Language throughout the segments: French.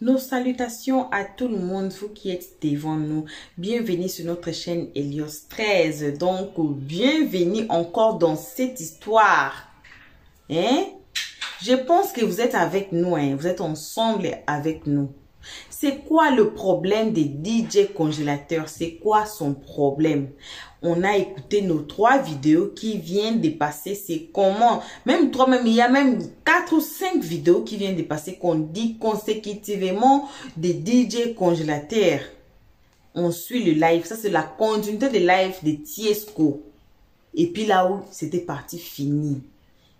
Nos salutations à tout le monde, vous qui êtes devant nous. Bienvenue sur notre chaîne Helios 13. Donc, bienvenue encore dans cette histoire. Hein? Je pense que vous êtes avec nous, hein? Vous êtes ensemble avec nous. C'est quoi le problème des DJ congélateurs? C'est quoi son problème? On a écouté nos 3 vidéos qui viennent de passer. C'est comment? Même 3, même il y a même 4 ou 5 vidéos qui viennent de passer qu'on dit consécutivement des DJ congélateurs. On suit le live. Ça, c'est la continuité de live de Tiesco. Et puis là où c'était parti, fini.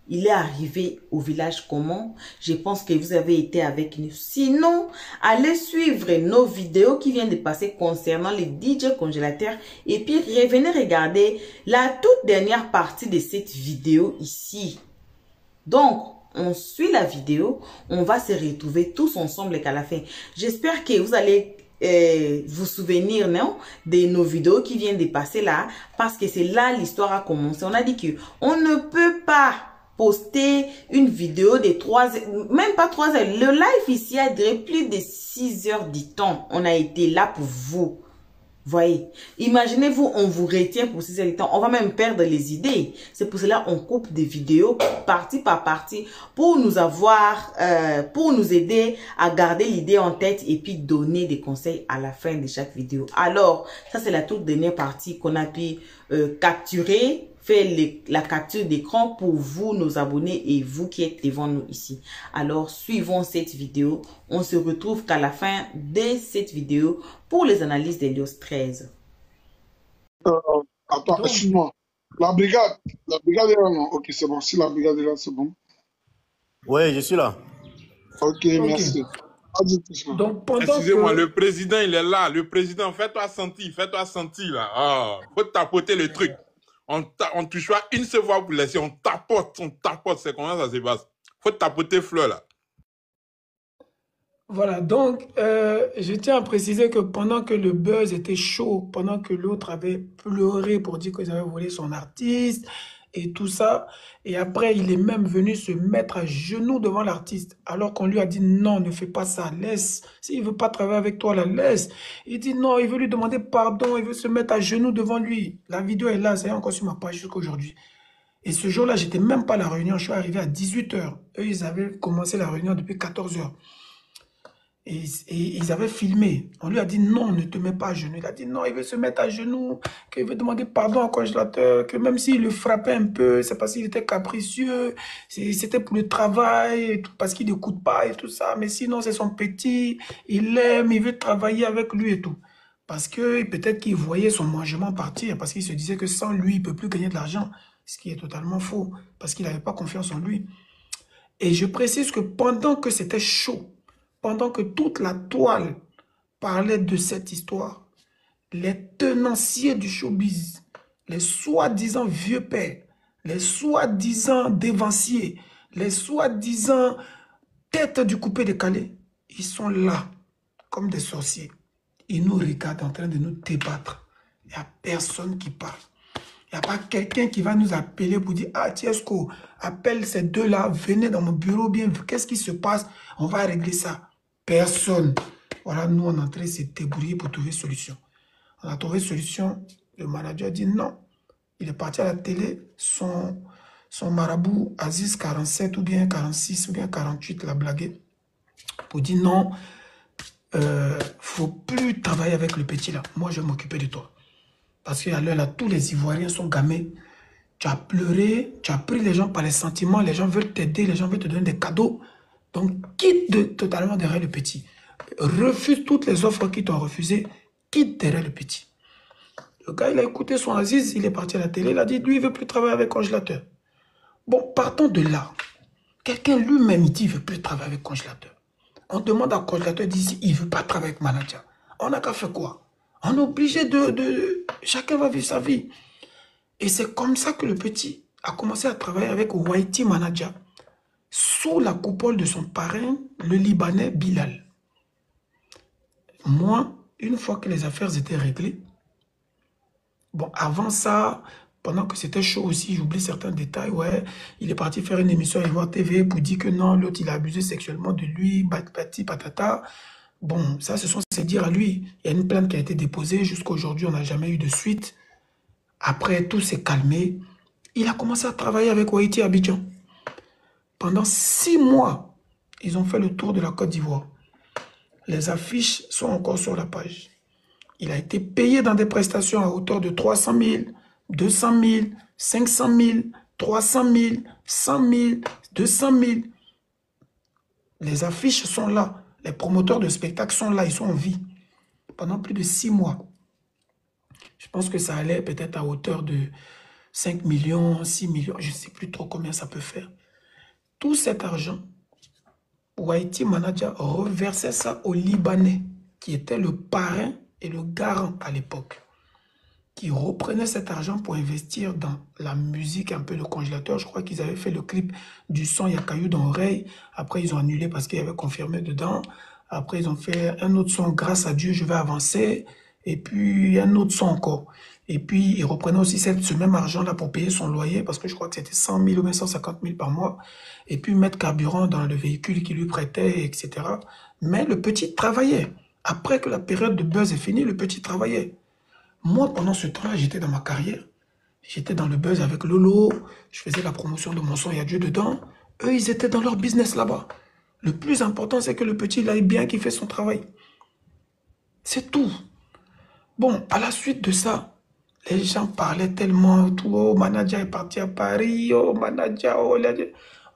Il est arrivé au village comment? Je pense que vous avez été avec nous. Sinon, allez suivre nos vidéos qui viennent de passer concernant les DJ congélateurs. Et puis, revenez regarder la toute dernière partie de cette vidéo ici. Donc, on suit la vidéo. On va se retrouver tous ensemble qu'à la fin. J'espère que vous allez vous souvenir, non, de nos vidéos qui viennent de passer là. Parce que c'est là l'histoire a commencé. On a dit que on ne peut pas poster une vidéo de 3 heures, même pas 3 heures. Le live ici a duré plus de 6 heures du temps. On a été là pour vous. Voyez, imaginez-vous, on vous retient pour 6 heures du temps. On va même perdre les idées. C'est pour cela on coupe des vidéos partie par partie pour nous avoir, pour nous aider à garder l'idée en tête et puis donner des conseils à la fin de chaque vidéo. Alors, ça c'est la toute dernière partie qu'on a pu capturer. Fait la capture d'écran pour vous, nos abonnés et vous qui êtes devant nous ici. Alors, suivons cette vidéo. On se retrouve qu'à la fin de cette vidéo pour les analyses d'Helios 13. Attends, excuse-moi. La brigade est là, non? Ok, c'est bon. Si la brigade est là, c'est bon. Oui, je suis là. Ok, merci. Donc, excusez-moi, le président, il est là. Le président, fais-toi sentir là. Ah, faut tapoter le truc. On touche pas une seule fois pour laisser, on tapote, c'est comment ça se passe. Faut tapoter fleur là. Voilà, donc je tiens à préciser que pendant que le buzz était chaud, pendant que l'autre avait pleuré pour dire qu'ils avaient volé son artiste et tout ça, et après il est même venu se mettre à genoux devant l'artiste, alors qu'on lui a dit non, ne fais pas ça, laisse, s'il ne veut pas travailler avec toi, la laisse. Il dit non, il veut lui demander pardon, il veut se mettre à genoux devant lui. La vidéo est là, c'est encore sur ma page jusqu'à aujourd'hui. Et ce jour-là, j'étais même pas à la réunion, je suis arrivé à 18 h. Eux, ils avaient commencé la réunion depuis 14 h. Et ils avaient filmé. On lui a dit non, ne te mets pas à genoux. Il a dit non, il veut se mettre à genoux, qu'il veut demander pardon au congélateur, que même s'il le frappait un peu, c'est parce qu'il était capricieux, c'était pour le travail, parce qu'il n'écoute pas et tout ça. Mais sinon, c'est son petit, il l'aime, il veut travailler avec lui et tout. Parce que peut-être qu'il voyait son mangement partir, parce qu'il se disait que sans lui, il ne peut plus gagner de l'argent. Ce qui est totalement faux, parce qu'il n'avait pas confiance en lui. Et je précise que pendant que c'était chaud, pendant que toute la toile parlait de cette histoire, les tenanciers du showbiz, les soi-disant vieux pères, les soi-disant dévanciers, les soi-disant têtes du coupé décalé, ils sont là, comme des sorciers. Ils nous regardent en train de nous débattre. Il n'y a personne qui parle. Il n'y a pas quelqu'un qui va nous appeler pour dire « Ah, Tiesco, appelle ces deux-là, venez dans mon bureau, bien, qu'est-ce qui se passe? On va régler ça. » Personne. Voilà, nous, on est en train de se débrouiller pour trouver solution. On a trouvé solution. Le manager dit non. Il est parti à la télé. Son marabout, Aziz 47 ou bien 46 ou bien 48, l'a blagué. Pour dire non, faut plus travailler avec le petit là. Moi, je vais m'occuper de toi. Parce qu'à l'heure là, tous les Ivoiriens sont gamés. Tu as pleuré, tu as pris les gens par les sentiments, les gens veulent t'aider, les gens veulent te donner des cadeaux. Donc, quitte totalement derrière le petit. Refuse toutes les offres qui t'ont refusé. Quitte derrière le petit. Le gars, il a écouté son Aziz, il est parti à la télé, il a dit, lui, il ne veut plus travailler avec congélateur. Bon, partons de là. Quelqu'un lui-même, il dit, il ne veut plus travailler avec congélateur. On demande à congélateur, il dit, il ne veut pas travailler avec manager. On n'a qu'à faire quoi? On est obligé de... Chacun va vivre sa vie. Et c'est comme ça que le petit a commencé à travailler avec Whitey Manager, sous la coupole de son parrain, le Libanais Bilal. Moi, une fois que les affaires étaient réglées, bon, avant ça, Pendant que c'était chaud aussi, j'oublie certains détails, ouais, il est parti faire une émission à Ivoire TV pour dire que non, l'autre, il a abusé sexuellement de lui, patati patata. Bon, ça, ce sont ses dires à lui. Il y a une plainte qui a été déposée, jusqu'à aujourd'hui, on n'a jamais eu de suite. Après, tout s'est calmé. Il a commencé à travailler avec Waiti à Abidjan. Pendant 6 mois, ils ont fait le tour de la Côte d'Ivoire. Les affiches sont encore sur la page. Il a été payé dans des prestations à hauteur de 300 000, 200 000, 500 000, 300 000, 100 000, 200 000. Les affiches sont là. Les promoteurs de spectacles sont là. Ils sont en vie. Pendant plus de 6 mois. Je pense que ça allait peut-être à hauteur de 5 millions, 6 millions. Je ne sais plus trop combien ça peut faire. Tout cet argent, Waiti Manager reversait ça aux Libanais, qui était le parrain et le garant à l'époque, qui reprenait cet argent pour investir dans la musique, un peu le congélateur. Je crois qu'ils avaient fait le clip du son Yakayu dans l'oreille. Après, ils ont annulé parce qu'il y avait confirmé dedans. Après, ils ont fait un autre son, Grâce à Dieu, je vais avancer. Et puis, un autre son encore. Et puis, ils reprenaient aussi ce même argent-là pour payer son loyer, parce que je crois que c'était 100 000 ou 150 000 par mois. Et puis, mettre carburant dans le véhicule qui lui prêtait, etc. Mais le petit travaillait. Après que la période de buzz est finie, le petit travaillait. Moi, pendant ce temps-là, j'étais dans ma carrière. J'étais dans le buzz avec Lolo. Je faisais la promotion de mon son, il y a Dieu dedans. Eux, ils étaient dans leur business là-bas. Le plus important, c'est que le petit, il aille bien, qu'il fait son travail. C'est tout. Bon, à la suite de ça, les gens parlaient tellement, tout, oh, manager est parti à Paris, oh, manager, oh,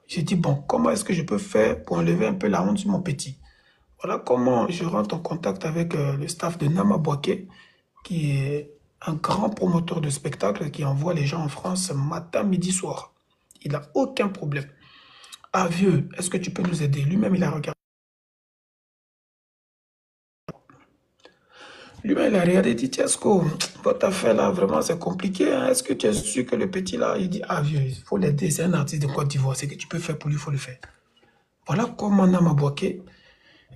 j'ai dit, bon, comment est-ce que je peux faire pour enlever un peu la honte sur mon petit? Voilà comment je rentre en contact avec le staff de Nama Bouaké, qui est un grand promoteur de spectacles qui envoie les gens en France matin, midi, soir. Il n'a aucun problème. Ah, vieux, est-ce que tu peux nous aider? Lui-même, il a regardé. Lui-même, il a regardé, il dit, Tiesco, votre affaire là, vraiment, c'est compliqué. Hein? Est-ce que tu es sûr que le petit là, il dit, ah vieux, il faut l'aider, c'est un artiste de Côte d'Ivoire, c'est que tu peux faire pour lui, il faut le faire. Voilà comment Nama Bouaké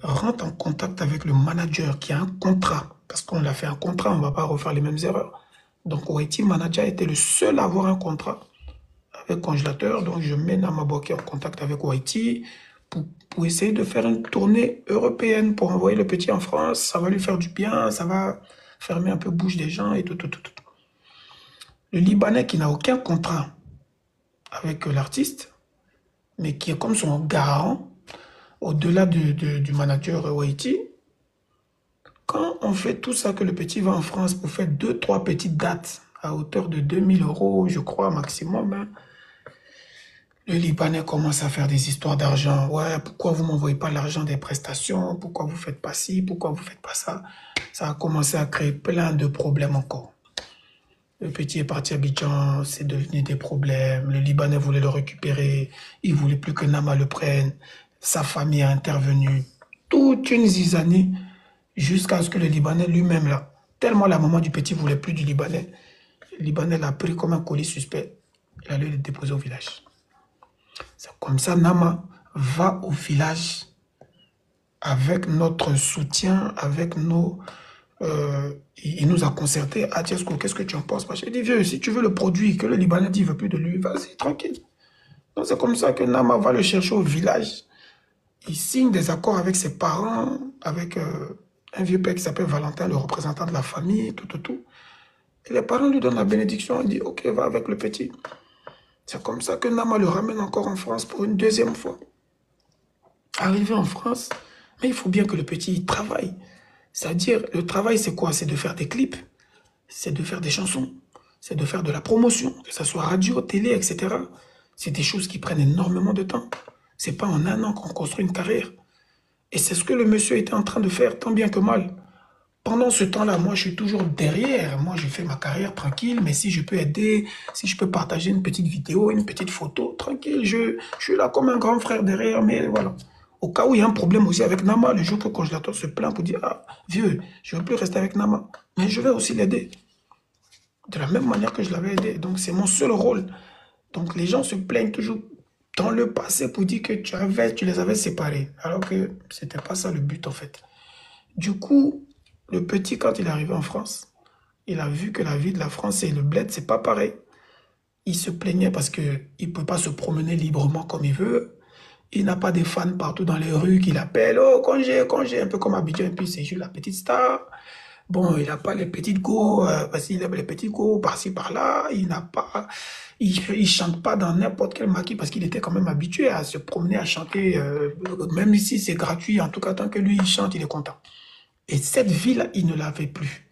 rentre en contact avec le manager qui a un contrat. Parce qu'on a fait un contrat, on ne va pas refaire les mêmes erreurs. Donc, Waiti Manager était le seul à avoir un contrat avec Congélateur. Donc, je mets Nama Bouaké en contact avec Waiti pour essayer de faire une tournée européenne pour envoyer le petit en France. Ça va lui faire du bien, ça va fermer un peu bouche des gens et tout. Le Libanais qui n'a aucun contrat avec l'artiste, mais qui est comme son garant, au-delà du manager Waiti, quand on fait tout ça, que le petit va en France pour faire 2-3 petites dates à hauteur de 2000 €, je crois, maximum, hein, le Libanais commence à faire des histoires d'argent. Ouais, pourquoi vous ne m'envoyez pas l'argent des prestations? Pourquoi vous ne faites pas ci? Pourquoi vous ne faites pas ça? Ça a commencé à créer plein de problèmes encore. Le petit est parti à Abidjan, c'est devenu des problèmes. Le Libanais voulait le récupérer. Il ne voulait plus que Nama le prenne. Sa famille a intervenu. Toute une zizanie jusqu'à ce que le Libanais lui-même, là, tellement la maman du petit ne voulait plus du Libanais, le Libanais l'a pris comme un colis suspect. Il allait le déposer au village. C'est comme ça, Nama va au village avec notre soutien, avec nos... il nous a concerté. Ah, Tiesco, qu'est-ce que tu en penses? J'ai dit, vieux, si tu veux le produit, que le Libanais dit, il ne veut plus de lui, vas-y, tranquille. Donc c'est comme ça que Nama va le chercher au village. Il signe des accords avec ses parents, avec un vieux père qui s'appelle Valentin, le représentant de la famille, tout. Et les parents lui donnent la bénédiction, il dit, ok, va avec le petit. C'est comme ça que Nama le ramène encore en France pour une deuxième fois. Arrivé en France, mais il faut bien que le petit travaille. C'est-à-dire, le travail, c'est quoi? C'est de faire des clips, c'est de faire des chansons, c'est de faire de la promotion, que ce soit radio, télé, etc. C'est des choses qui prennent énormément de temps. C'est pas en un an qu'on construit une carrière. Et c'est ce que le monsieur était en train de faire, tant bien que mal. Pendant ce temps-là, moi, je suis toujours derrière. Moi, je fais ma carrière tranquille, mais si je peux aider, si je peux partager une petite vidéo, une petite photo, tranquille, je suis là comme un grand frère derrière, mais voilà. Au cas où il y a un problème aussi avec Nama, le jour que le congélateur se plaint pour dire, ah, vieux, je ne veux plus rester avec Nama, mais je vais aussi l'aider. De la même manière que je l'avais aidé. Donc, c'est mon seul rôle. Donc, les gens se plaignent toujours dans le passé pour dire que tu les avais séparés, alors que ce n'était pas ça le but, en fait. Du coup, le petit, quand il est arrivé en France, il a vu que la vie de la France et le bled, c'est pas pareil. Il se plaignait parce qu'il ne peut pas se promener librement comme il veut. Il n'a pas de fans partout dans les rues qui l'appellent. Oh, congé, congé, un peu comme Abidjan. Et puis, c'est juste la petite star. Bon, il n'a pas les petites go, parce qu'il aime les petites go par-ci, par-là. Il n'a pas, il chante pas dans n'importe quel maquis parce qu'il était quand même habitué à se promener, à chanter, même si c'est gratuit. En tout cas, tant que lui, il chante, il est content. Et cette vie-là, il ne l'avait plus.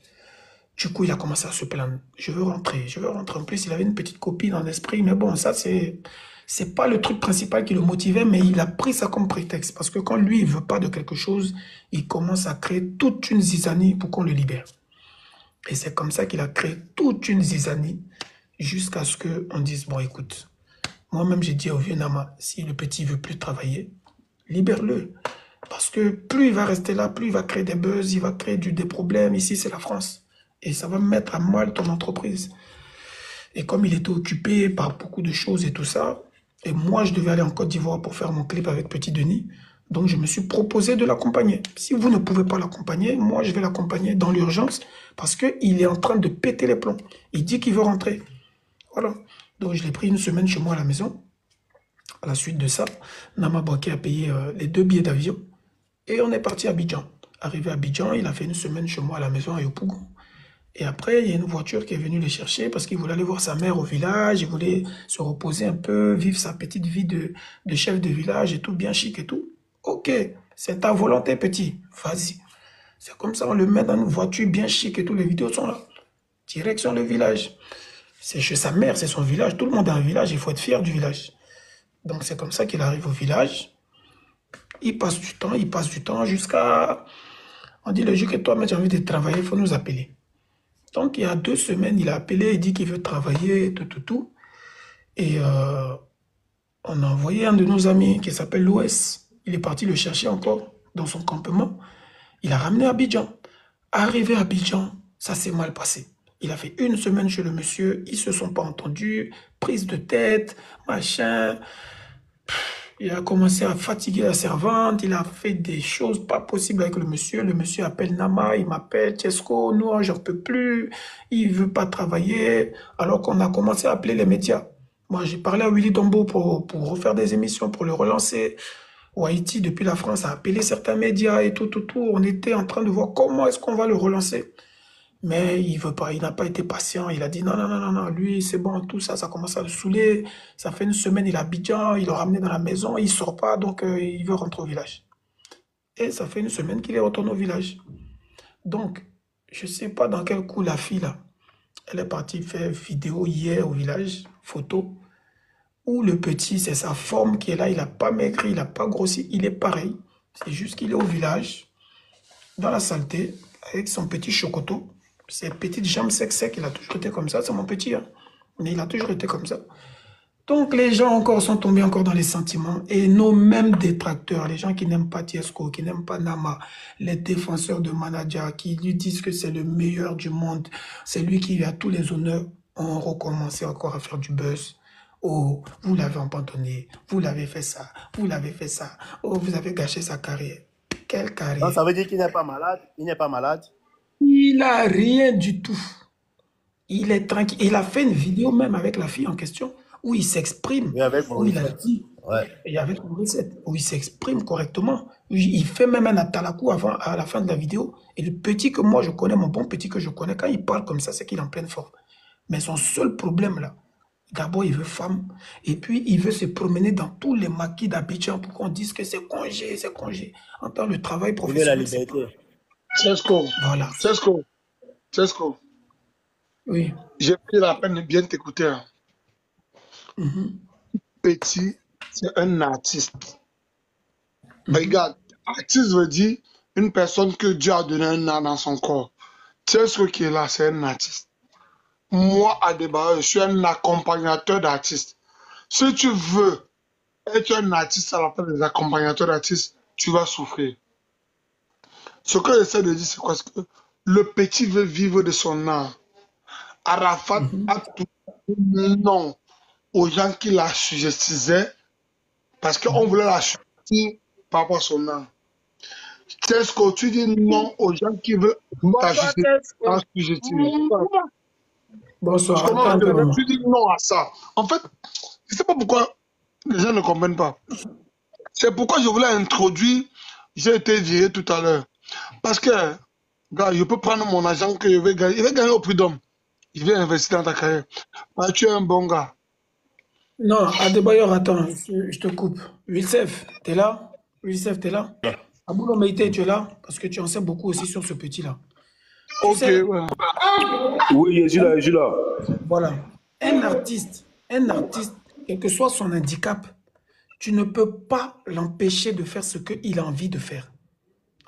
Du coup, il a commencé à se plaindre. Je veux rentrer, je veux rentrer. En plus, il avait une petite copine en esprit. Mais bon, ça, c'est pas le truc principal qui le motivait, mais il a pris ça comme prétexte. Parce que quand lui, il veut pas de quelque chose, il commence à créer toute une zizanie pour qu'on le libère. Et c'est comme ça qu'il a créé toute une zizanie jusqu'à ce qu'on dise, bon, écoute, moi-même, j'ai dit au vieux Nama, si le petit veut plus travailler, libère-le. Parce que plus il va rester là, plus il va créer des buzz, il va créer des problèmes. Ici, c'est la France. Et ça va mettre à mal ton entreprise. Et comme il était occupé par beaucoup de choses et tout ça, et moi, je devais aller en Côte d'Ivoire pour faire mon clip avec Petit Denis, donc je me suis proposé de l'accompagner. Si vous ne pouvez pas l'accompagner, moi, je vais l'accompagner dans l'urgence parce qu'il est en train de péter les plombs. Il dit qu'il veut rentrer. Voilà. Donc, je l'ai pris une semaine chez moi à la maison. À la suite de ça, Nama Bouaké a payé les 2 billets d'avion et on est parti à Abidjan. Arrivé à Abidjan, il a fait une semaine chez moi à la maison à Yopougon. Et après, il y a une voiture qui est venue le chercher parce qu'il voulait aller voir sa mère au village, il voulait se reposer un peu, vivre sa petite vie de chef de village et tout, bien chic et tout. Ok, c'est ta volonté, petit, vas-y. C'est comme ça, on le met dans une voiture bien chic et tout, les vidéos sont là. Direction le village. C'est chez sa mère, c'est son village, tout le monde a un village, il faut être fier du village. Donc c'est comme ça qu'il arrive au village. Il passe du temps jusqu'à... On dit le jour que toi, mais tu as envie de travailler, il faut nous appeler. Donc, il y a 2 semaines, il a appelé, il dit qu'il veut travailler, tout. Et on a envoyé un de nos amis qui s'appelle Louis. Il est parti le chercher encore dans son campement. Il a ramené à Abidjan. Arrivé à Abidjan, ça s'est mal passé. Il a fait 1 semaine chez le monsieur, ils ne se sont pas entendus, prise de tête, machin. Il a commencé à fatiguer la servante, il a fait des choses pas possibles avec le monsieur. Le monsieur appelle Nama, il m'appelle, Tchesco, non, j'en peux plus, il veut pas travailler. Alors qu'on a commencé à appeler les médias. Moi, j'ai parlé à Willy Dombo pour refaire des émissions, pour le relancer. Ou Haïti, depuis la France, a appelé certains médias et tout. On était en train de voir comment est-ce qu'on va le relancer. Mais il veut pas, il n'a pas été patient. Il a dit non, lui, c'est bon, tout ça, ça commence à le saouler. Ça fait 1 semaine, il est à Abidjan, il l'a ramené dans la maison, il sort pas, donc il veut rentrer au village. Et ça fait 1 semaine qu'il est retourné au village. Donc, je sais pas dans quel coup la fille, là, elle est partie faire vidéo hier au village, photo, où le petit, c'est sa forme qui est là, il n'a pas maigri, il n'a pas grossi, il est pareil. C'est juste qu'il est au village, dans la saleté, avec son petit chocoto. Ses petites jambes sec, il a toujours été comme ça, c'est mon petit, hein. Mais il a toujours été comme ça. Donc les gens encore sont tombés encore dans les sentiments et nos mêmes détracteurs, les gens qui n'aiment pas Tchesco, qui n'aiment pas Nama, les défenseurs de Manadia, qui lui disent que c'est le meilleur du monde, c'est lui qui a tous les honneurs, ont recommencé encore à faire du buzz. Oh, vous l'avez abandonné, vous l'avez fait ça, vous l'avez fait ça, oh, vous avez gâché sa carrière. Quelle carrière? Donc, ça veut dire qu'il n'est pas malade. Il n'est pas malade. Il n'a rien du tout. Il est tranquille. Il a fait une vidéo même avec la fille en question où il s'exprime. Oui, avec Où il a Maurice. dit, Ouais. et avec Maurice, où il s'exprime correctement. Il fait même un atalakou avant, à la fin de la vidéo. Et le petit que moi je connais, mon bon petit que je connais, quand il parle comme ça, c'est qu'il est en pleine forme. Mais son seul problème là, d'abord il veut femme. Et puis il veut se promener dans tous les maquis d'Abidjan pour qu'on dise que c'est congé, c'est congé. En tant que le travail Il veut la professionnel, c'est pas. liberté. Tchesco, Voilà. Tchesco, Oui. j'ai pris la peine de bien t'écouter, hein. Mhm. Petit, c'est un artiste. Mhm. Regarde, artiste veut dire une personne que Dieu a donné un art dans son corps. Tchesco qui est là, c'est un artiste. Moi, à débat, je suis un accompagnateur d'artistes. Si tu veux être un artiste à la place des accompagnateurs d'artistes, tu vas souffrir. Ce que j'essaie de dire, c'est quoi? C'est que le petit veut vivre de son art. Arafat Mhm. a tout dit non aux gens qui la sujettisaient parce qu'on voulait la sujetter par rapport à son art. Tchesco, tu dis non aux gens qui veulent Bonsoir, t'ajouter Tchesco. en sujettir. Bonsoir, Comment attends un peu, maman. tu dis non à ça? En fait, je ne sais pas pourquoi les gens ne comprennent pas. C'est pourquoi je voulais introduire, j'ai été viré tout à l'heure. Parce que, gars, je peux prendre mon argent que je vais gagner. Il va gagner au prix d'homme. Je vais investir dans ta carrière. Ah, tu es un bon gars. Non, Adebayor, attends, je te coupe. Youssef, t'es là? Youssef, t'es là? Aboulo Meïté, tu es là? Parce que tu en sais beaucoup aussi sur ce petit-là. Tu Ok, sais, ouais. Oui, je suis là, je suis là. voilà, un artiste, quel que soit son handicap, tu ne peux pas l'empêcher de faire ce qu'il a envie de faire.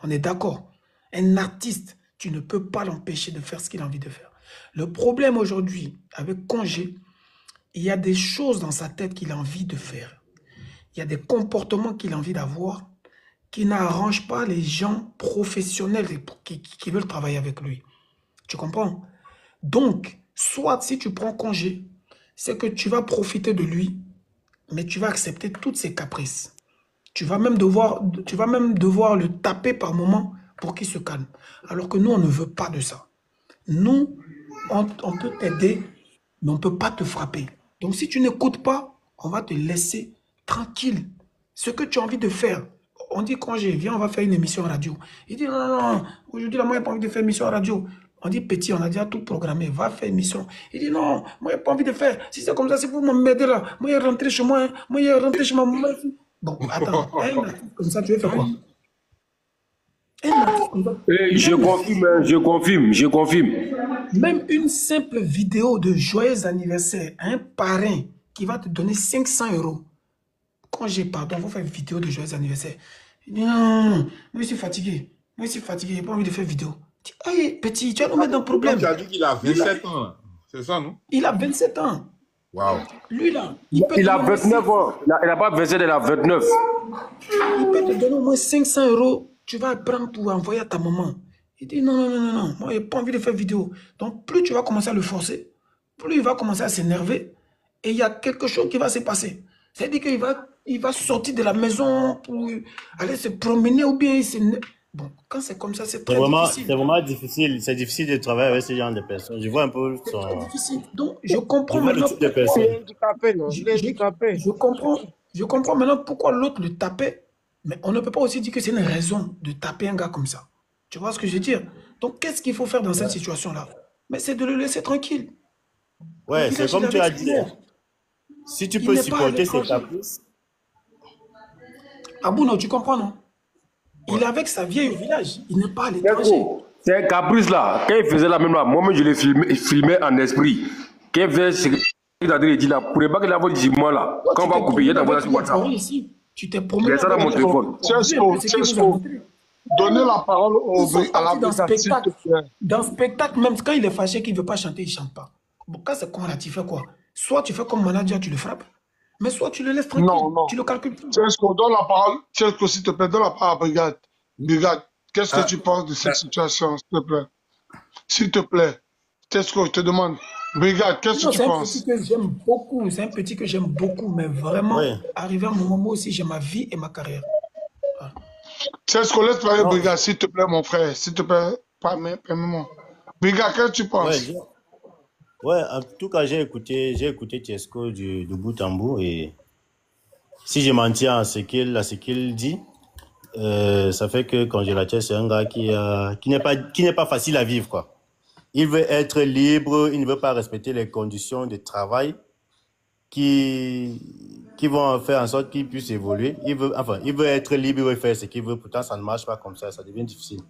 On est d'accord? Un artiste, tu ne peux pas l'empêcher de faire ce qu'il a envie de faire. Le problème aujourd'hui, avec Congé, il y a des choses dans sa tête qu'il a envie de faire. Il y a des comportements qu'il a envie d'avoir qui n'arrangent pas les gens professionnels qui veulent travailler avec lui. Tu comprends? Donc, soit si tu prends congé, c'est que tu vas profiter de lui, mais tu vas accepter toutes ses caprices. Tu vas même devoir le taper par moment pour qu'il se calme. Alors que nous, on ne veut pas de ça. Nous, on peut t'aider, mais on ne peut pas te frapper. Donc, si tu n'écoutes pas, on va te laisser tranquille. Ce que tu as envie de faire, on dit congé, viens, on va faire une émission radio. Il dit non, non, non, aujourd'hui, là, moi, je n'ai pas envie de faire une émission radio. On dit petit, on a déjà tout programmé, va faire une émission. Il dit non, moi, je n'ai pas envie de faire. Si c'est comme ça, c'est pour m'aider là. Moi, je vais rentrer chez moi, hein. Moi, je vais rentrer chez ma maman. Bon, attends, un artiste comme ça, tu veux faire quoi? Un artiste comme ça. Je confirme, hein, je confirme. Même une simple vidéo de joyeux anniversaire à un parrain qui va te donner 500 euros. Quand j'ai pardon, vous faites une vidéo de joyeux anniversaire. Il dit non, non, non, moi je suis fatigué. Moi je suis fatigué, j'ai pas envie de faire vidéo. Je dis, hey, petit, tu vas nous mettre dans le problème. Tu as dit qu'il a 27 ans, là. C'est ça, non? Il a 27 ans. Waouh. Lui là, Il a 29 ans. Il n'a pas 27, il a 29. il peut te donner au moins 500 euros. Tu vas prendre pour envoyer à ta maman. Il dit non, non, non, non, non, moi, j'ai pas envie de faire vidéo. Donc, plus tu vas commencer à le forcer, plus il va commencer à s'énerver et il y a quelque chose qui va se passer. C'est-à-dire qu'il va sortir de la maison pour aller se promener ou bien il s'énerve. Bon, quand c'est comme ça, c'est très difficile. C'est vraiment difficile. C'est difficile de travailler avec ce genre de personnes. Je vois un peu C'est son. très difficile. Donc, je comprends Je vois le maintenant type de pourquoi. personne. Il est handicapé, non? Il est handicapé. Je comprends maintenant pourquoi l'autre le tapait. Mais on ne peut pas aussi dire que c'est une raison de taper un gars comme ça. Tu vois ce que je veux dire? Donc, qu'est-ce qu'il faut faire dans cette situation-là? Mais c'est de le laisser tranquille. Ouais, Le c'est village, comme il est tu as avec dit. ses mères. Si tu Il peux n'est pas à supporter ses l'étranger. caprices. Abouno, tu comprends, non? Il est avec sa vieille au village. Il n'est pas à l'étranger. C'est un caprice là. Quand il faisait la même là, moi-même je l'ai filmé en esprit. Quand il faisait ce qu'il dit là, pour ne pas qu'il ait dit moi là, Toi, quand on tu va t'es couper, il y a promené d'abord avec sur lui à WhatsApp. Paris ici. Tu t'es Il y promené a ça dans avec mon lui. téléphone. Cesco, donnez la parole Ils sont à la partis dans brigade, s'il te spectacle. plaît. Dans spectacle, même quand il est fâché qu'il ne veut pas chanter, il ne chante pas. Bon, quand c'est comme là, tu fais quoi? Soit tu fais comme manager, tu le frappes, mais soit tu le laisses tranquille, Non, non. tu le calcules plus. Cesco, donne la parole. Cesco, s'il te plaît, donne la parole à la brigade. Brigade, qu'est-ce que tu penses de cette situation, s'il te plaît? S'il te plaît. Cesco, je te demande. Brigade, qu'est-ce Non, que tu c'est un penses? petit que j'aime beaucoup, c'est un petit que j'aime beaucoup, mais vraiment, Oui. arrivé à un moment où aussi, j'ai ma vie et ma carrière. Voilà. Cesco, laisse parler Non. Brigade, s'il te plaît, mon frère. S'il te plaît, permets-moi. Brigade, qu'est-ce que tu Ouais, penses? ouais, en tout cas, j'ai écouté Tiesco de bout en bout et si je m'en tiens à ce qu'il dit, ça fait que Congélateur, c'est un gars qui n'est pas facile à vivre, quoi. Il veut être libre, il ne veut pas respecter les conditions de travail qui vont faire en sorte qu'il puisse évoluer. Il veut être libre, il veut faire ce qu'il veut. Pourtant, ça ne marche pas comme ça devient difficile.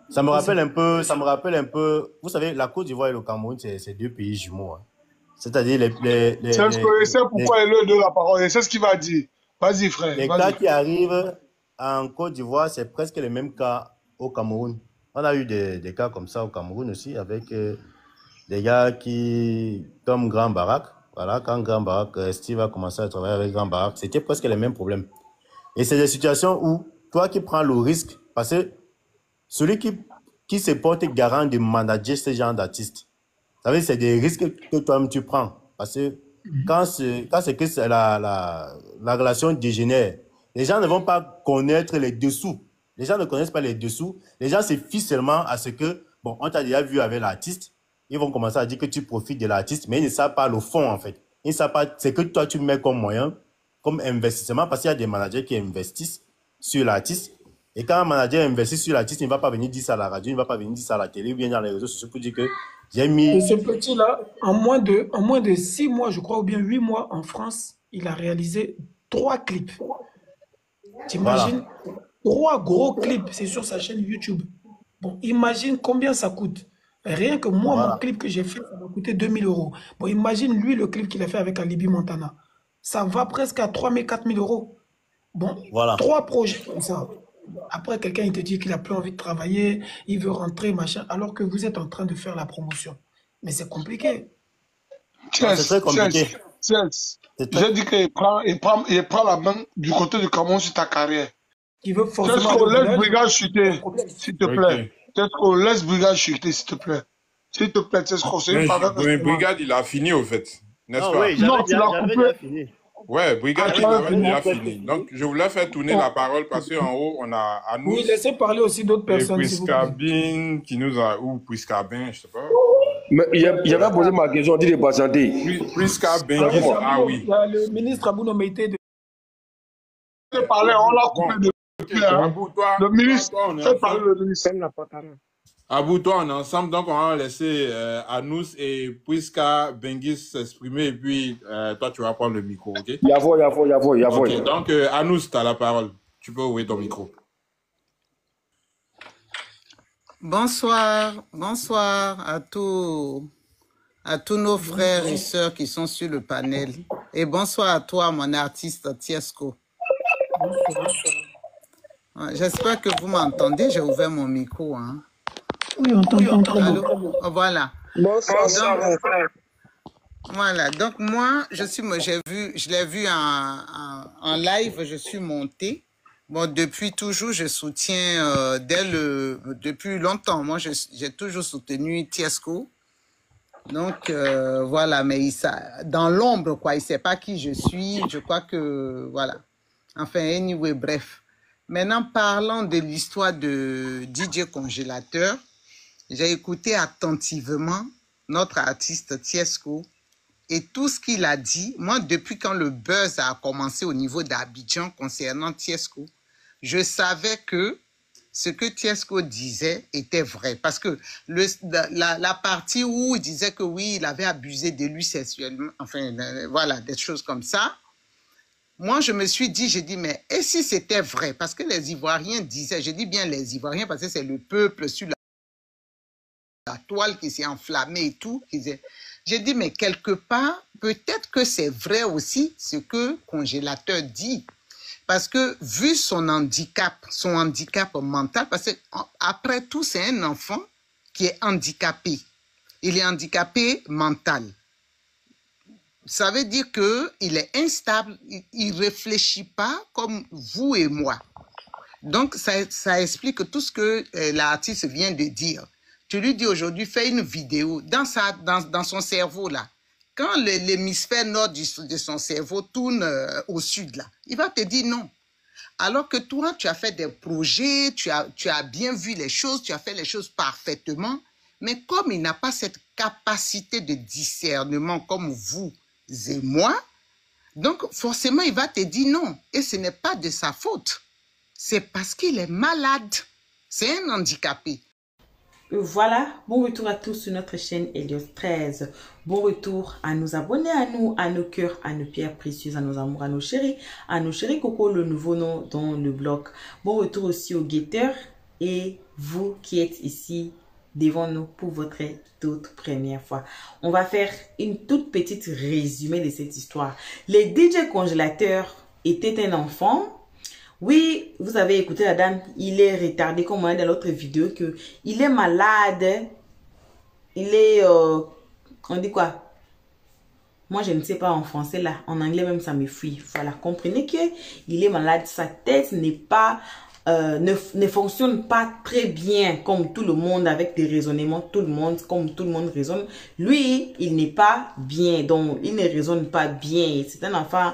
Ça me rappelle un peu, vous savez, la Côte d'Ivoire et le Cameroun, c'est deux pays jumeaux, hein. C'est-à-dire Cesco, il sait pourquoi il lui donne la parole. Il sait ce qu'il va dire. Vas-y, frère. les cas qui arrivent en Côte d'Ivoire, c'est presque les mêmes cas au Cameroun. On a eu des cas comme ça au Cameroun aussi, avec des gars comme Grand Barak. Voilà, quand Grand Barak, Steve a commencé à travailler avec Grand Barak, c'était presque les mêmes problèmes. Et c'est des situations où toi qui prends le risque, parce que celui qui se porte garant de manager ce genre d'artistes, ça veut dire c'est des risques que toi-même tu prends. Parce que quand c'est que la relation dégénère, les gens ne vont pas connaître les dessous. Les gens ne connaissent pas les dessous. Les gens se fient seulement à ce que, bon, on t'a déjà vu avec l'artiste. ils vont commencer à dire que tu profites de l'artiste, mais ils ne savent pas le fond, en fait. Ils ne savent pas, c'est que toi, tu mets comme moyen, comme investissement, parce qu'il y a des managers qui investissent sur l'artiste. Et quand un manager investit sur l'artiste, il ne va pas venir dire ça à la radio, il ne va pas venir dire ça à la télé, ou bien dans les réseaux sociaux pour dire que j'ai mis... Et ce petit-là, en moins de 6 mois, je crois, ou bien 8 mois en France, il a réalisé 3 clips. T'imagines? Voilà. 3 gros clips, c'est sur sa chaîne YouTube. Bon, imagine combien ça coûte. Rien que moi, mon clip que j'ai fait, ça m'a coûté 2000 €. Bon, imagine lui, le clip qu'il a fait avec Alibi Montana. Ça va presque à 3000, 4000 €. Bon, Voilà. 3 projets comme ça. Après, quelqu'un, il te dit qu'il n'a plus envie de travailler, il veut rentrer, machin, alors que vous êtes en train de faire la promotion. Mais c'est compliqué. C'est très compliqué. J'ai dit qu'il prend la main du côté du Cameroun sur ta carrière. Il veut forcément... Tesco, laisse Brigade chuter, s'il te plaît. Tesco, laisse Brigade chuter, s'il te plaît. S'il te plaît, Tesco, c'est une faveur. Mais Brigade, il a fini, au fait. N'est-ce pas? Oui, non, tu l'as déjà fini. Ouais, Brigade, il avait déjà fini. Donc, je voulais faire tourner la parole parce qu'en haut, on a Anous. Oui, laissez parler aussi d'autres personnes. Et Priscabine qui nous a... Ou Priscabin, je sais pas. Mais il avait posé ma question, dit de patienter. Priscabin, ah oui. Il y a le ministre Abou Nomeïté de... On l'a coupé de... Le ministre, fait parler le ministre. Abou, toi, on est ensemble, donc on va laisser Anous et Priska Bengis s'exprimer, et puis toi, tu vas prendre le micro, ok? Yavo. Ok, donc Anous, tu as la parole. Tu peux ouvrir ton micro. Bonsoir à tous nos frères et sœurs qui sont sur le panel. Et bonsoir à toi, mon artiste Tiesco. J'espère que vous m'entendez, j'ai ouvert mon micro. Hein. Oui, on t'entend. Voilà. Bonsoir. Voilà, donc moi, je l'ai vu en live, je suis montée. Bon, depuis toujours, je soutiens, depuis longtemps, moi, j'ai toujours soutenu Tiesco. Donc, voilà, mais dans l'ombre, quoi, il ne sait pas qui je suis, je crois que, voilà. Enfin, anyway, bref. Maintenant, parlant de l'histoire de DJ Congélateur, j'ai écouté attentivement notre artiste Tiesco et tout ce qu'il a dit. Moi, depuis quand le buzz a commencé au niveau d'Abidjan concernant Tiesco, je savais que ce que Tiesco disait était vrai. Parce que la partie où il disait que oui, il avait abusé de lui sexuellement, enfin, voilà, des choses comme ça. Moi, je me suis dit, j'ai dit, mais et si c'était vrai? Parce que les Ivoiriens disaient, je dis bien les Ivoiriens, parce que c'est le peuple sur la toile qui s'est enflammé et tout. J'ai dit, mais quelque part, peut-être que c'est vrai aussi ce que Congélateur dit. Parce que vu son handicap mental, parce qu'après tout, c'est un enfant qui est handicapé. Il est handicapé mental. Ça veut dire qu'il est instable, il ne réfléchit pas comme vous et moi. Donc, ça explique tout ce que l'artiste vient de dire. Tu lui dis aujourd'hui, fais une vidéo dans son cerveau là. Quand l'hémisphère nord de son cerveau tourne au sud là, il va te dire non. Alors que toi, tu as fait des projets, tu as bien vu les choses, tu as fait les choses parfaitement, mais comme il n'a pas cette capacité de discernement comme vous et moi, donc forcément il va te dire non. Et ce n'est pas de sa faute. C'est parce qu'il est malade. C'est un handicapé. Voilà, bon retour à tous sur notre chaîne Helios 13. Bon retour à nos abonnés, à nous, à nos cœurs, à nos pierres précieuses, à nos amours, à nos chéris Coco, le nouveau nom dans le blog. Bon retour aussi aux guetteurs et vous qui êtes ici devant nous pour votre toute première fois. On va faire une toute petite résumé de cette histoire. Le DJ Congélateur était un enfant. Oui, vous avez écouté la dame, il est retardé comme on a dans l'autre vidéo que il est malade. Il est, on dit quoi? Moi, je ne sais pas en français là. En anglais même, ça me fuit. Voilà, comprenez que il est malade. Sa tête n'est pas ne fonctionne pas très bien comme tout le monde, avec des raisonnements, comme tout le monde raisonne. Lui, il n'est pas bien, donc il ne raisonne pas bien. C'est un enfant,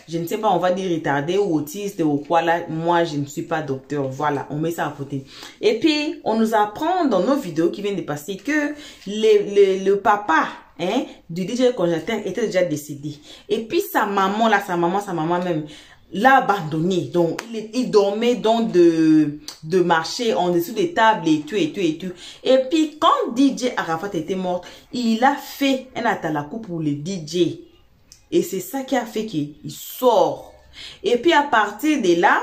je ne sais pas, on va dire retardé ou autiste ou quoi là. Moi, je ne suis pas docteur. Voilà, on met ça à côté. Et puis, on nous apprend dans nos vidéos qui viennent de passer que le papa du DJ Congélateur était déjà décédé. Et puis, sa maman même, l'a abandonné. Donc, il dormait dans de marché en dessous des tables et tout. Et puis, quand DJ Arafat était mort, il a fait un atalakou pour le DJ. Et c'est ça qui a fait qu'il sort. Et puis, à partir de là,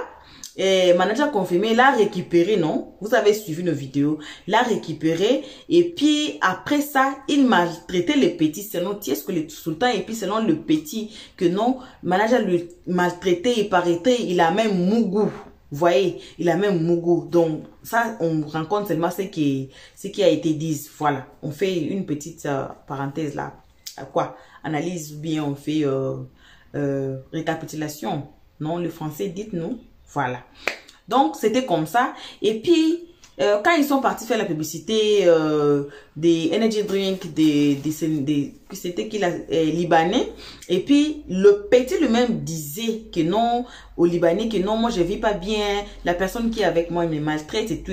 manager confirmé, l'a récupéré, non? Vous avez suivi nos vidéos. L'a récupéré. Et puis, après ça, il maltraitait les petits selon Tiesco le sultan. Et puis, selon le petit, que non, manager le maltraitait, il paraîtrait, il a même mougou. Vous voyez, il a même mougou. Donc, ça, on rencontre seulement ce qui a été dit. Voilà. On fait une petite parenthèse là. Quoi? Analyse bien, on fait récapitulation. Non, le français, dites-nous. Voilà. Donc, c'était comme ça. Et puis, quand ils sont partis faire la publicité des energy drink, c'était qu'il a Libanais. Et puis, le petit lui-même disait que non, au Libanais, que non, moi, je vis pas bien. La personne qui est avec moi, il me maltraite et tout.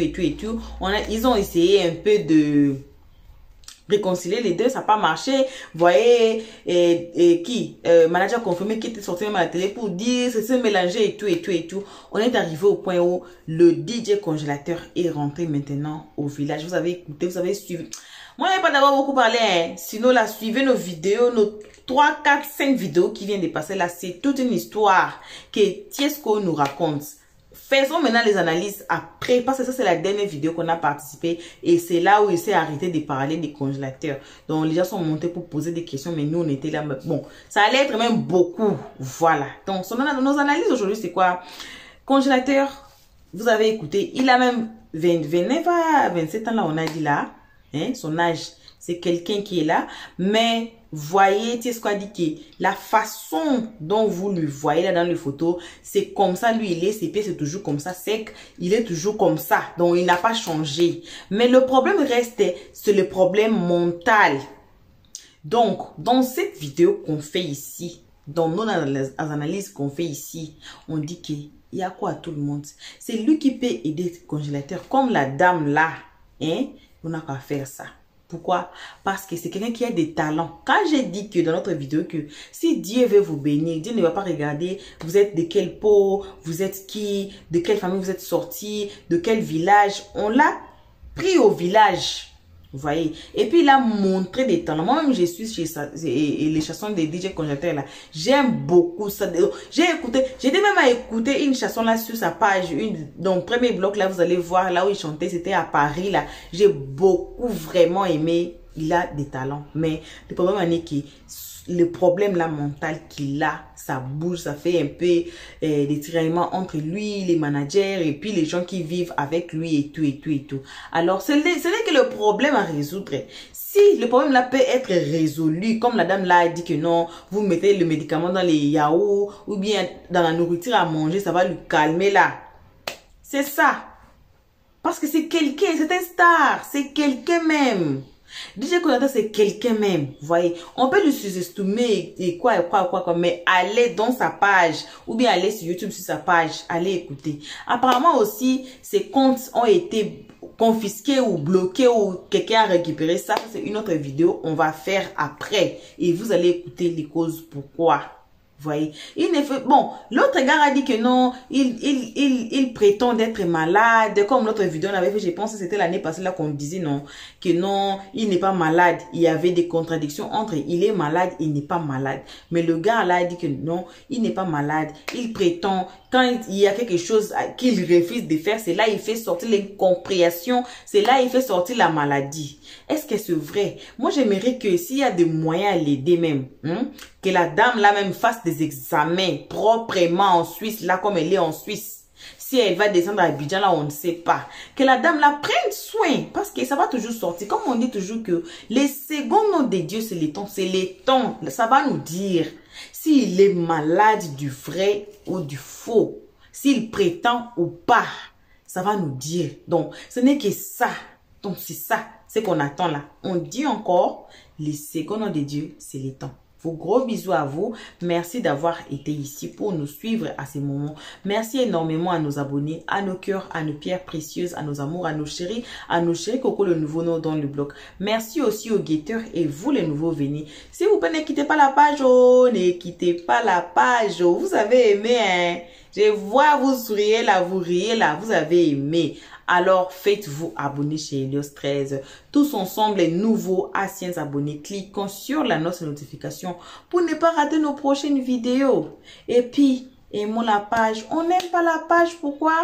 Ils ont essayé un peu de réconcilier les deux, ça n'a pas marché. Vous voyez, manager confirmé qui était sorti même à la télé pour dire c'est se mélanger et tout. On est arrivé au point où le DJ Congélateur est rentré maintenant au village. Vous avez écouté, vous avez suivi. Moi, je n'ai pas d'abord beaucoup parlé, hein. Sinon, là, suivez nos vidéos, nos 3, 4, 5 vidéos qui viennent de passer là. C'est toute une histoire que Tiesco nous raconte. Faisons maintenant les analyses après, parce que ça c'est la dernière vidéo qu'on a participé et c'est là où il s'est arrêté de parler des congélateurs. Donc les gens sont montés pour poser des questions, mais nous on était là. Bon, ça allait être même beaucoup. Voilà. Donc nos analyses aujourd'hui c'est quoi? Congélateur, vous avez écouté, il a même 29 à 27 ans là, on a dit là. Hein, son âge, c'est quelqu'un qui est là, mais voyez, tu sais ce qu'on a dit que la façon dont vous le voyez là dans les photos, c'est comme ça, lui il est, ses pieds c'est toujours comme ça, sec, il est toujours comme ça, donc il n'a pas changé. Mais le problème reste, c'est le problème mental. Donc, dans cette vidéo qu'on fait ici, dans nos analyses qu'on fait ici, on dit qu'il y a quoi à tout le monde? C'est lui qui peut aider le congélateur, comme la dame là, hein, on n'a qu'à faire ça. Pourquoi? Parce que c'est quelqu'un qui a des talents. Quand j'ai dit que dans notre vidéo que si Dieu veut vous bénir, Dieu ne va pas regarder vous êtes de quelle peau, vous êtes qui, de quelle famille vous êtes sorti, de quel village. On l'a pris au village. Vous voyez? Et puis il a montré des talents. Moi-même, je suis chez ça, et les chansons des DJ Congélateurs là. J'aime beaucoup ça. J'ai même à écouter une chanson là sur sa page. Donc, premier bloc là, vous allez voir là où il chantait, c'était à Paris là. J'ai beaucoup vraiment aimé. Il a des talents. Mais le problème est que le problème là mental qu'il a, ça bouge, ça fait un peu des tiraillements entre lui, les managers et puis les gens qui vivent avec lui et tout. Alors, ce n'est que le problème à résoudre. Si le problème là peut être résolu, comme la dame là a dit que non, vous mettez le médicament dans les yaourts ou bien dans la nourriture à manger, ça va lui calmer là. C'est ça. Parce que c'est quelqu'un, c'est un star, c'est quelqu'un même. DJ Congélateur, c'est quelqu'un même, vous voyez. On peut le sous-estimer et quoi, mais allez dans sa page ou bien allez sur YouTube sur sa page, allez écouter. Apparemment aussi, ses comptes ont été confisqués ou bloqués ou quelqu'un a récupéré ça. C'est une autre vidéo, on va faire après et vous allez écouter les causes pourquoi. Vous voyez, il ne fait... Bon, l'autre gars a dit que non, il prétend d'être malade. Comme l'autre vidéo on avait fait, je pense que c'était l'année passée là qu'on disait non, que non, il n'est pas malade. Il y avait des contradictions entre il est malade, il n'est pas malade. Mais le gars là a dit que non, il n'est pas malade. Il prétend, quand il y a quelque chose qu'il refuse de faire, c'est là il fait sortir l'incompréhension, c'est là il fait sortir la maladie. Est-ce que c'est vrai? Moi, j'aimerais que s'il y a des moyens à l'aider même, que la dame là même fasse des examens proprement en Suisse, là comme elle est en Suisse. Si elle va descendre à Abidjan, là on ne sait pas. Que la dame là prenne soin, parce que ça va toujours sortir. Comme on dit toujours que les seconds noms de Dieu, c'est les temps. C'est les temps. Ça va nous dire s'il est malade du vrai ou du faux. S'il prétend ou pas. ça va nous dire. Donc, ce n'est que ça. Donc, c'est ça, c'est qu'on attend là. On dit encore, les secondes de Dieu, c'est les temps. Vos gros bisous à vous. Merci d'avoir été ici pour nous suivre à ces moments. Merci énormément à nos abonnés, à nos cœurs, à nos pierres précieuses, à nos amours, à nos chéris Coco, le nouveau nom dans le blog. Merci aussi aux guetteurs et vous les nouveaux venus. S'il vous plaît, ne quittez pas la page, oh, ne quittez pas la page, oh. Vous avez aimé, hein? Je vois vous souriez là, vous riez là, vous avez aimé. Alors, faites-vous abonner chez Helios 13. Tous ensemble, les nouveaux anciens abonnés, cliquons sur la notification pour ne pas rater nos prochaines vidéos. Et puis, aimons la page. On n'aime pas la page, pourquoi?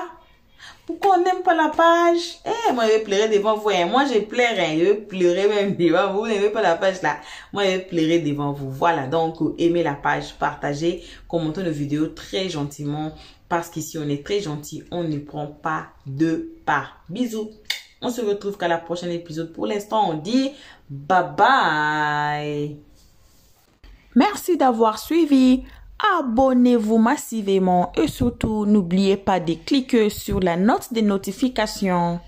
Pourquoi on n'aime pas la page? Eh, moi, je vais pleurer devant vous. Hein. Moi, je pleure. Hein. Je vais pleurer même devant vous. Vous n'aimez pas la page là. Moi, je vais pleurer devant vous. Voilà, donc, aimez la page, partagez, commentez nos vidéos très gentiment. Parce qu'ici, on est très gentil. On ne prend pas de part. Bisous. On se retrouve qu'à la prochaine épisode. Pour l'instant, on dit bye bye. Merci d'avoir suivi. Abonnez-vous massivement et surtout, n'oubliez pas de cliquer sur la note de notification.